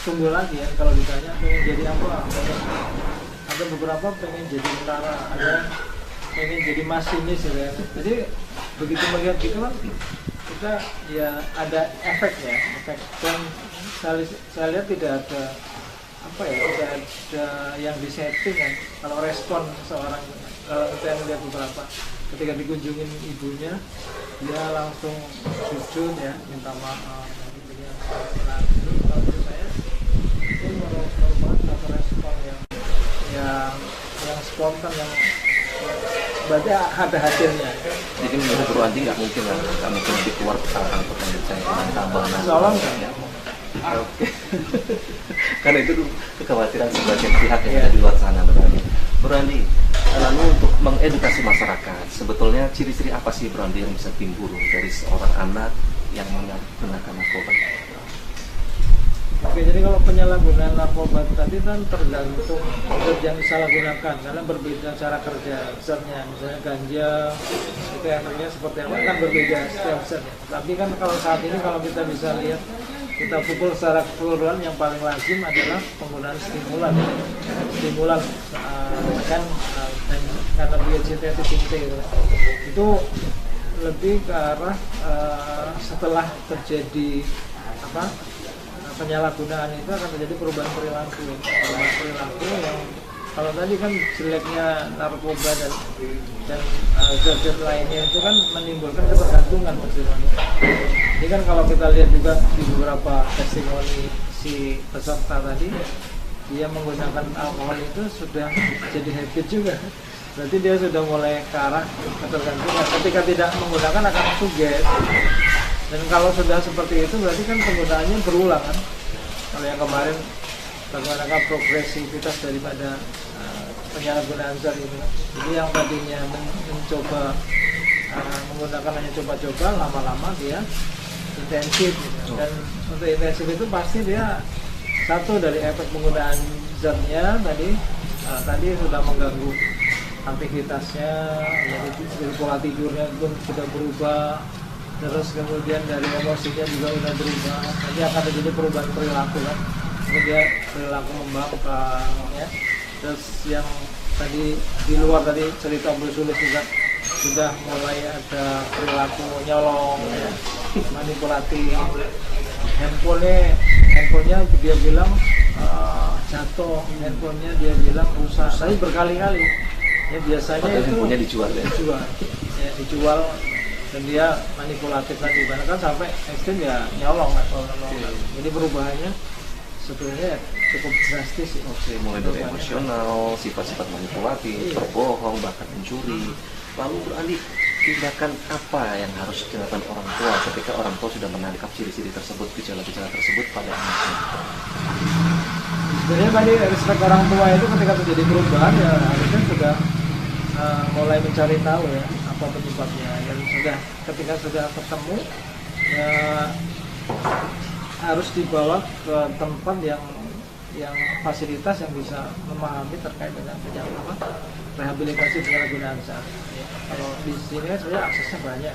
tunggu lagi ya. Kalau ditanya pengen jadi apa, ada beberapa pengen jadi tentara, ada pengen jadi masinis ya. Jadi begitu melihat gitu kan kita ya ada efek dan saya lihat tidak ada tidak ada yang disetting kan. Kalau respon seorang, kalau saya melihat beberapa ketika dikunjungin ibunya, dia langsung sujud ya, minta maaf. Nah, kalau menurut saya itu merupakan satu respon yang spontan, yang berarti ada hasilnya. Jadi menurut Bro Andi nggak mungkin lebih keluar kesalahan pertanyaan saya dengan tambahan. Soalnya enggak. Oke. Karena itu kekhawatiran sebagian pihak yang ada di luar sana. Bro Andi, lalu untuk mengedukasi masyarakat, sebetulnya ciri-ciri apa sih Bro Andi yang bisa timbul dari seorang anak yang menggunakan narkoba? Oke, jadi kalau penyalahgunaan narkoba tadi kan tergantung zat yang disalahgunakan karena berbeda cara kerja zatnya. Misalnya ganja itu efeknya seperti apa kan berbeda setiap zatnya. Tapi kan kalau saat ini kalau kita bisa lihat kita pukul secara keseluruhan yang paling lazim adalah penggunaan stimulan. Stimulan kan dan karena BCT itu lebih ke arah setelah terjadi penyalahgunaan itu akan terjadi perubahan perilaku yang kalau tadi kan jeleknya narkoba dan zat-zat lainnya itu kan menimbulkan ketergantungan perilaku. Jadi kan kalau kita lihat juga di beberapa testimoni si peserta tadi, dia menggunakan alkohol itu sudah jadi habit juga. Berarti dia sudah mulai ke arah ketergantungan. Ketika tidak menggunakan akan suges. Dan kalau sudah seperti itu berarti kan penggunaannya berulang kan. Kalau yang kemarin bagaimana progresivitas daripada penyalahgunaan zat ini. Jadi yang tadinya mencoba menggunakan hanya coba-coba, lama-lama dia intensif gitu. Dan untuk intensif itu pasti dia satu dari efek penggunaan zatnya tadi sudah mengganggu aktivitasnya, jadi pola tidurnya pun sudah berubah, terus kemudian dari emosinya juga sudah berubah. Nanti akan terjadi perubahan perilaku kan, kemudian perilaku membangkang ya. Terus yang tadi di luar tadi cerita bersulit juga sudah mulai ada perilaku nyolong ya, manipulatif. Handphonenya dia bilang jatuh, handphonenya dia bilang rusak, tapi berkali-kali ya biasanya itu handphonenya dijual dijual dan dia manipulatif tadi bahkan sampai ekstrim ya nyolong atau jadi perubahannya sebetulnya cukup drastis ya. Oke, mulai dari emosional, sifat-sifat manipulatif, berbohong, bahkan mencuri. Lalu Bro Andi, tindakan apa yang harus dilakukan orang tua ketika orang tua sudah menangkap ciri-ciri tersebut, gejala-gejala tersebut pada anaknya? Sebenarnya tadi respek orang tua itu ketika terjadi perubahan ya harusnya sudah mulai mencari tahu ya apa penyebabnya, dan ketika sudah ketemu ya harus dibawa ke tempat yang fasilitas yang bisa memahami terkait dengan rehabilitasi penyalahgunaan zat. Ya, kalau di sini kan sebenarnya aksesnya banyak.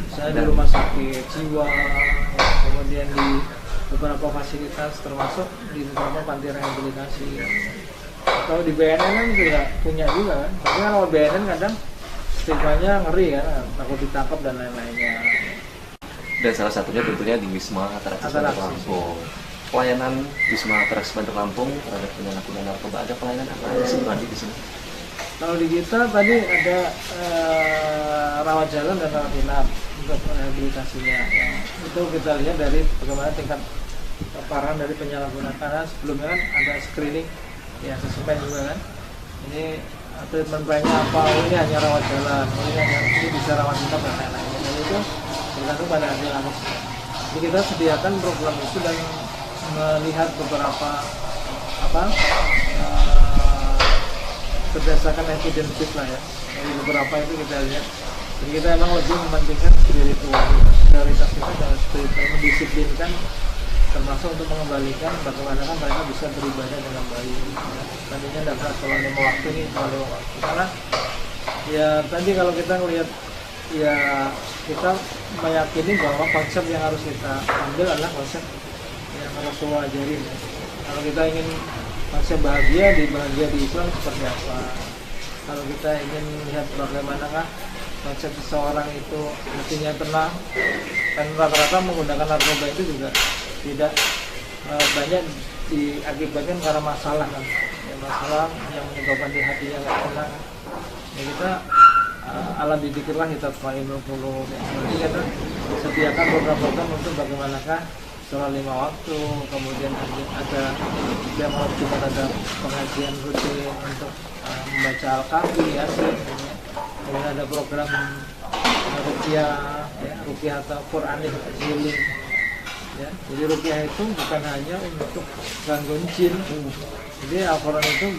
Misalnya di rumah sakit jiwa, ya, kemudian di beberapa fasilitas termasuk di beberapa panti rehabilitasi. Kalau di BNN kan juga punya juga kan. Tapi kalau BNN kadang stigmanya ngeri kan, takut ditangkap dan lain-lainnya. Dan salah satunya tentunya di Wisma Atarasis Bandar Lampung. Pelayanan Wisma Atarasis Bandar Lampung terhadap penyalahgunaan narkoba, ada pelayanan apa aja sih Bro Andi di sini? Kalau di kita tadi ada rawat jalan dan rawat inap untuk rehabilitasinya. Itu kita lihat dari bagaimana tingkat keparahan dari penyalahgunaan, karena sebelumnya kan ada screening ya sesuai juga kan. Ini treatment plan-nya apa? Ini hanya rawat jalan, ini bisa rawat inap dan lain-lain. Jadi itu tergantung pada hasil analisisnya. Jadi kita sediakan program itu dan melihat beberapa berdasarkan evidence base lah ya. Dari beberapa itu kita lihat. Jadi kita emang lebih mementingkan prioritas kita adalah spiritual, mendisiplinkan, termasuk untuk mengembalikan bagaimana kan mereka bisa beribadah dengan baik. Ya. Tadinya tidak kalau 5 waktu ini kalau 5 waktu. Karena ya tadi kalau kita melihat ya kita meyakini bahwa konsep yang harus kita ambil adalah konsep yang Rasulullah ajarin. Kalau kita ingin konsep bahagia di Islam seperti apa? Kalau kita ingin melihat bagaimanakah konsep seseorang itu hatinya tenang, kan rata-rata menggunakan narkoba itu juga tidak banyak diakibatkan karena masalah kan, ya, masalah yang menyebabkan di hatinya nggak tenang. Ya kita alam didikirlah kita fa'inul qulub. Jadi kita sediakan program-program untuk bagaimanakah sholat 5 waktu, kemudian ada setiap malam Jumat ada pengajian rutin untuk membaca Al-Kahfi, Yasin, ya. Kemudian ada program ruqyah, ya, ruqyah atau Qur'anic healing. Ya. Jadi ruqyah itu bukan hanya untuk gangguan jin. Jadi Al-Quran itu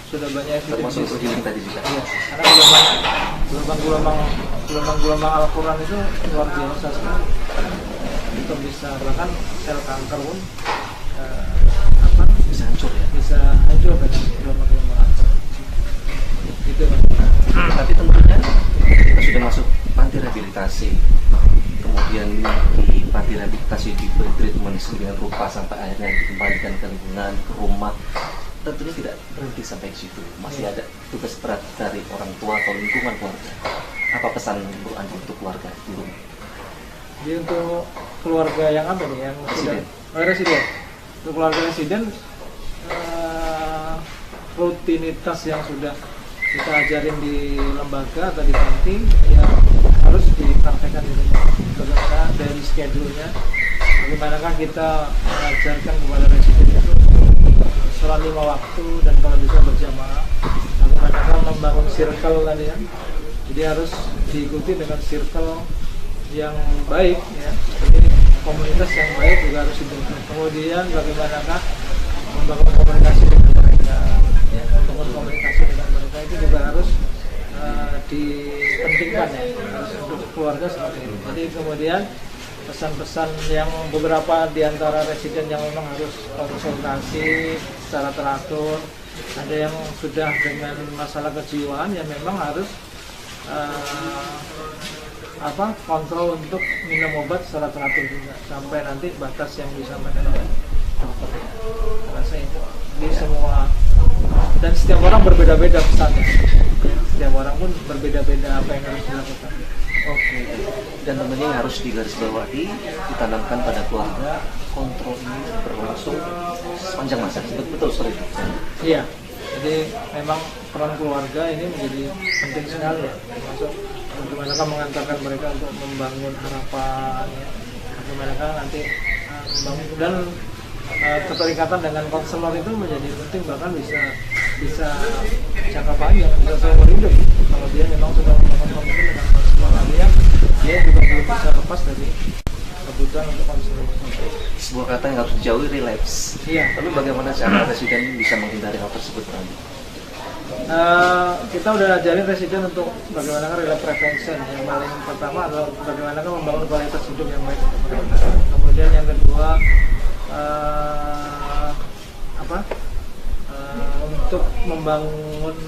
sudah banyak termasuk healing tadi juga. Ya, karena gelombang-gelombang Al-Quran itu luar biasa sekali. atau bisa bahkan sel kanker pun Bisa hancur ya. bisa hancur dengan drama kelemahan. Itu Mas. Tapi tentunya kita sudah masuk panti rehabilitasi, kemudian di panti rehabilitasi diberi treatment sedemikian rupa sampai akhirnya dikembalikan ke lingkungan, ke rumah. Tentunya tidak berhenti sampai di situ, masih ada tugas berat dari orang tua atau lingkungan keluarga. Apa pesan Bu Andi untuk keluarga di rumah? Jadi untuk keluarga yang apa nih, yang Residen. residen. Untuk keluarga residen, rutinitas yang sudah kita ajarin di lembaga atau di panti ya harus dipraktekkan di rumah. Bagaimana dari schedule-nya, bagaimanakah kita mengajarkan kepada residen itu sholat 5 waktu dan kalau bisa berjamaah, bagaimanakah membangun circle tadi ya. Jadi harus diikuti dengan circle yang baik ya. Jadi komunitas yang baik juga harus dibentuk. Kemudian bagaimanakah membangun komunikasi dengan mereka ya, membangun komunikasi dengan mereka itu juga harus dipentingkan ya, harus untuk keluarga seperti itu. Jadi kemudian pesan-pesan yang beberapa di antara residen yang memang harus konsultasi secara teratur, ada yang sudah dengan masalah kejiwaan yang memang harus kontrol untuk minum obat secara teratur juga sampai nanti batas yang disampaikan oleh dokter. Rasa itu di semua dan setiap orang berbeda-beda pesannya. Setiap orang pun berbeda-beda apa yang harus dilakukan. Oke, dan tentunya yang harus digarisbawahi, ditanamkan pada keluarga, kontrol ini berlangsung sepanjang masa. Betul seperti itu. Iya, jadi memang peran keluarga ini menjadi penting sekali ya, termasuk bagaimana mengantarkan mereka untuk membangun harapan, ya. Bagaimana nanti membangun dan keterikatan dengan konselor itu menjadi penting, bahkan bisa jangka panjang, bisa seumur hidup. Kalau dia memang sudah membangun komitmen dengan konselor dia juga belum bisa lepas dari kebutuhan untuk konselor. Sebuah kata yang harus dijauhi, relapse. Iya. Tapi bagaimana cara residen bisa menghindari hal tersebut, Randy? Kita udah ajarin residen untuk bagaimana relapse prevention. Yang paling pertama adalah bagaimana membangun kualitas hidup yang baik. Kemudian yang kedua untuk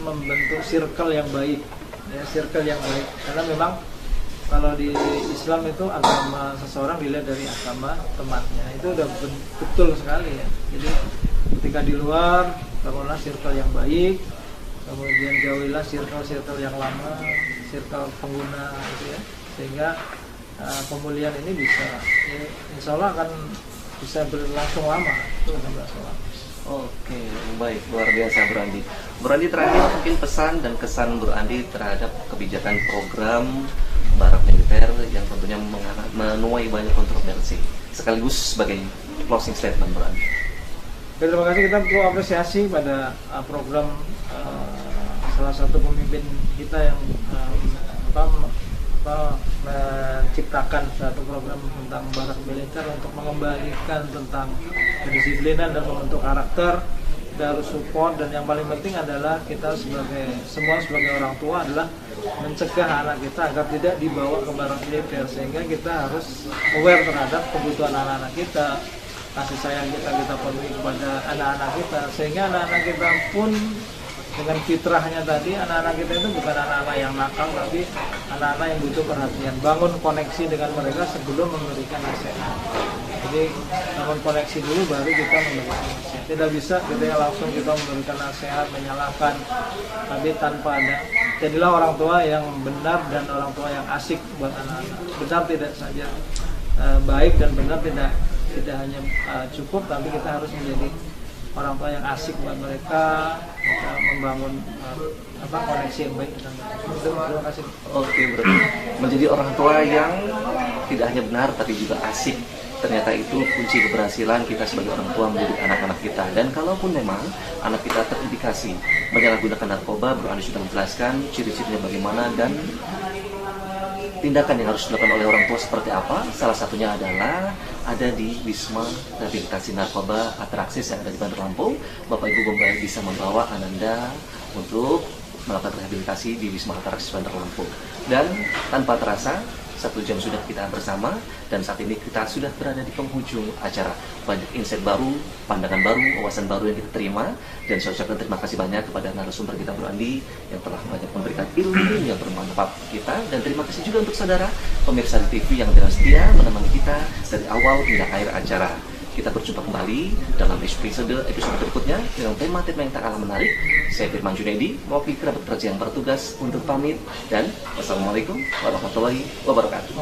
membentuk circle yang baik, ya, circle yang baik. Karena memang kalau di Islam itu agama seseorang dilihat dari agama temannya, itu udah betul sekali ya. Jadi ketika di luar bangunlah circle yang baik, kemudian jauhilah circle yang lama, circle pengguna gitu ya, sehingga pemulihan ini bisa ya, insya Allah akan bisa berlangsung lama, itu akan berlangsung lama. Oke, baik, luar biasa Bu Andi. Bu Andi, terakhir mungkin pesan dan kesan Bu Andi terhadap kebijakan program barak militer yang tentunya menuai banyak kontroversi, sekaligus sebagai closing statement Bu Andi. Terima kasih, kita perlu apresiasi pada program salah satu pemimpin kita yang menciptakan satu program tentang barak militer untuk mengembalikan tentang kedisiplinan dan membentuk karakter. Kita harus support, dan yang paling penting adalah kita semua sebagai orang tua adalah mencegah anak kita agar tidak dibawa ke barak militer, sehingga kita harus aware terhadap kebutuhan anak-anak kita, kasih sayang kita penuhi kepada anak-anak kita, sehingga anak-anak kita pun dengan fitrahnya tadi, anak-anak kita itu bukan anak-anak yang nakal, tapi anak-anak yang butuh perhatian. Bangun koneksi dengan mereka sebelum memberikan nasihat. Jadi bangun koneksi dulu baru kita memberikan nasihat. Tidak bisa kita langsung memberikan nasihat, menyalahkan, tapi tanpa ada. Jadilah orang tua yang benar dan orang tua yang asik buat anak-anak. Benar tidak saja baik, dan benar tidak hanya cukup, tapi kita harus menjadi orang tua yang asik buat mereka, kita membangun koneksi yang baik dengan mereka. Terima kasih. Oke, berarti menjadi orang tua yang tidak hanya benar tapi juga asik. Ternyata itu kunci keberhasilan kita sebagai orang tua mendidik anak-anak kita. Dan kalaupun memang anak kita terindikasi menyalahgunakan narkoba, Bu Andi sudah menjelaskan ciri-cirinya bagaimana dan tindakan yang harus dilakukan oleh orang tua seperti apa. Salah satunya adalah ada di Wisma Rehabilitasi Narkoba Atraksis yang ada di Bandar Lampung. Bapak Ibu bisa membawa Ananda untuk melakukan rehabilitasi di Wisma Atraksis Bandar Lampung. Dan tanpa terasa, 1 jam sudah kita bersama, dan saat ini kita sudah berada di penghujung acara. Banyak insight baru, pandangan baru, wawasan baru yang kita terima, dan saya ucapkan terima kasih banyak kepada narasumber kita Bro Andi yang telah banyak memberikan ilmu yang bermanfaat kita, dan terima kasih juga untuk saudara pemirsa di TV yang dengan setia menemani kita dari awal hingga akhir acara. Kita berjumpa kembali dalam episode berikutnya dengan tema-tema yang tak kalah menarik. Saya Firman Junaidi, mewakili kerabat kerja yang bertugas untuk pamit, dan wassalamualaikum warahmatullahi wabarakatuh.